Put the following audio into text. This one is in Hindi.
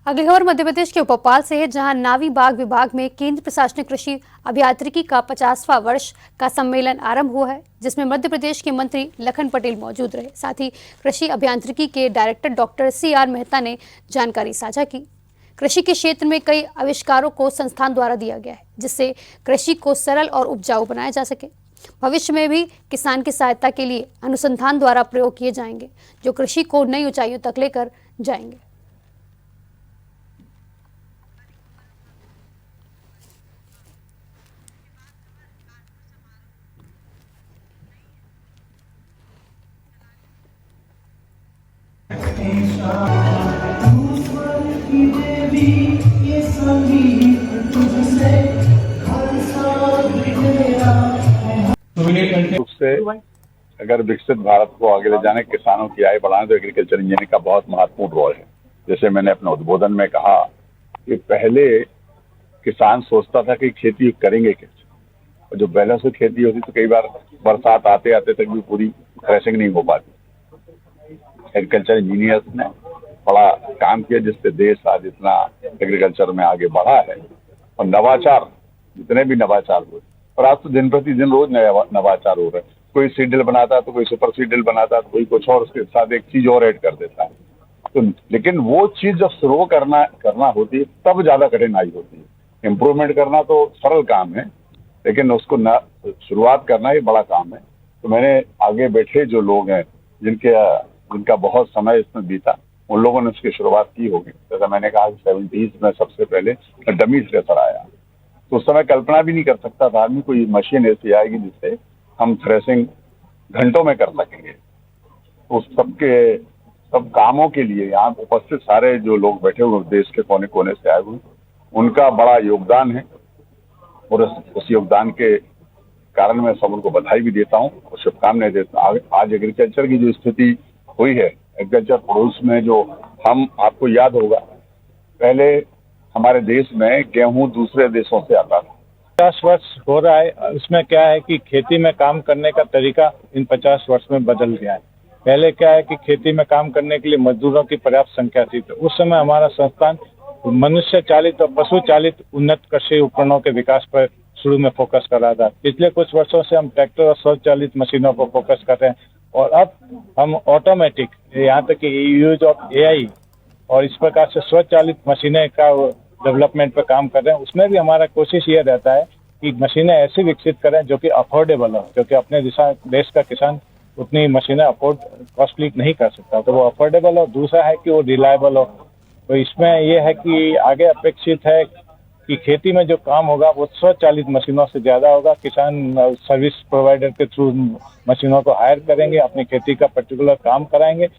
अगली खबर मध्य प्रदेश के भोपाल से है, जहां नावी बाग विभाग में केंद्र प्रशासनिक कृषि अभियांत्रिकी का 50वां वर्ष का सम्मेलन आरंभ हुआ है, जिसमें मध्य प्रदेश के मंत्री लखन पटेल मौजूद रहे। साथ ही कृषि अभियांत्रिकी के डायरेक्टर डॉक्टर CR मेहता ने जानकारी साझा की। कृषि के क्षेत्र में कई आविष्कारों को संस्थान द्वारा दिया गया है, जिससे कृषि को सरल और उपजाऊ बनाया जा सके। भविष्य में भी किसान की सहायता के लिए अनुसंधान द्वारा प्रयोग किए जाएंगे, जो कृषि को नई ऊंचाइयों तक लेकर जाएंगे। रूप से अगर विकसित भारत को आगे ले जाने, किसानों की आय बढ़ाने, तो एग्रीकल्चर इंजीनियरिंग का बहुत महत्वपूर्ण रोल है। जैसे मैंने अपने उद्बोधन में कहा कि पहले किसान सोचता था कि खेती करेंगे कैसे, और जो बैलेंस से खेती होती तो कई बार बरसात आते आते तक भी पूरी थ्रेशिंग नहीं हो पाती। एग्रीकल्चर इंजीनियर्स ने बड़ा काम किया, जिससे देश आज इतना एग्रीकल्चर में आगे बढ़ा है। और नवाचार, जितने भी नवाचार हुए, और आज तो दिन प्रतिदिन रोज नए नवाचार हो रहे हैं। कोई सीडल बनाता है तो कोई सुपर सीडल बनाता है, तो कोई कुछ और उसके साथ एक चीज और ऐड कर देता है। तो लेकिन वो चीज जब शुरू करना होती है तब ज्यादा कठिनाई होती है। इम्प्रूवमेंट करना तो सरल काम है, लेकिन उसको शुरुआत करना ही बड़ा काम है। तो मैंने आगे बैठे जो लोग हैं, जिनका बहुत समय इसमें बीता, उन लोगों ने उसकी शुरुआत की होगी। जैसा मैंने कहा 70s में सबसे पहले डमी थ्रेसर आया, तो उस समय कल्पना भी नहीं कर सकता था आदमी कोई मशीन ऐसी आएगी जिससे हम थ्रेसिंग घंटों में कर सकेंगे। तो सब कामों के लिए यहाँ उपस्थित सारे जो लोग बैठे हुए देश के कोने कोने से आए हुए, उनका बड़ा योगदान है। और उस योगदान के कारण मैं सब उनको बधाई भी देता हूँ और शुभकामनाएं देता हूँ। आज एग्रीकल्चर की जो स्थिति हुई है, एग्रीकल्चर प्रोड्यूस में, जो आपको याद होगा पहले हमारे देश में गेहूं दूसरे देशों से आता था। 50 वर्ष हो रहा है। उसमें क्या है कि खेती में काम करने का तरीका इन 50 वर्ष में बदल गया है। पहले क्या है कि खेती में काम करने के लिए मजदूरों की पर्याप्त संख्या थी, तो उस समय हमारा संस्थान मनुष्य चालित और पशु चालित उन्नत कृषि उपकरणों के विकास पर शुरू में फोकस कर रहा था। पिछले कुछ वर्षों से हम ट्रैक्टर और स्वचालित मशीनों पर फोकस कर रहे हैं, और अब हम ऑटोमेटिक, यहाँ तक कि यूज ऑफ AI और इस प्रकार से स्वचालित मशीनें का डेवलपमेंट पर काम कर रहे हैं। उसमें भी हमारा कोशिश ये रहता है कि मशीनें ऐसी विकसित करें जो कि अफोर्डेबल हो, क्योंकि अपने देश का किसान उतनी मशीनें अफोर्ड कॉस्टली नहीं कर सकता, तो वो अफोर्डेबल हो। दूसरा है कि वो रिलायबल हो। तो इसमें यह है कि आगे अपेक्षित है कि खेती में जो काम होगा वो स्वचालित मशीनों से ज्यादा होगा। किसान सर्विस प्रोवाइडर के थ्रू मशीनों को हायर करेंगे, अपनी खेती का पर्टिकुलर काम कराएंगे।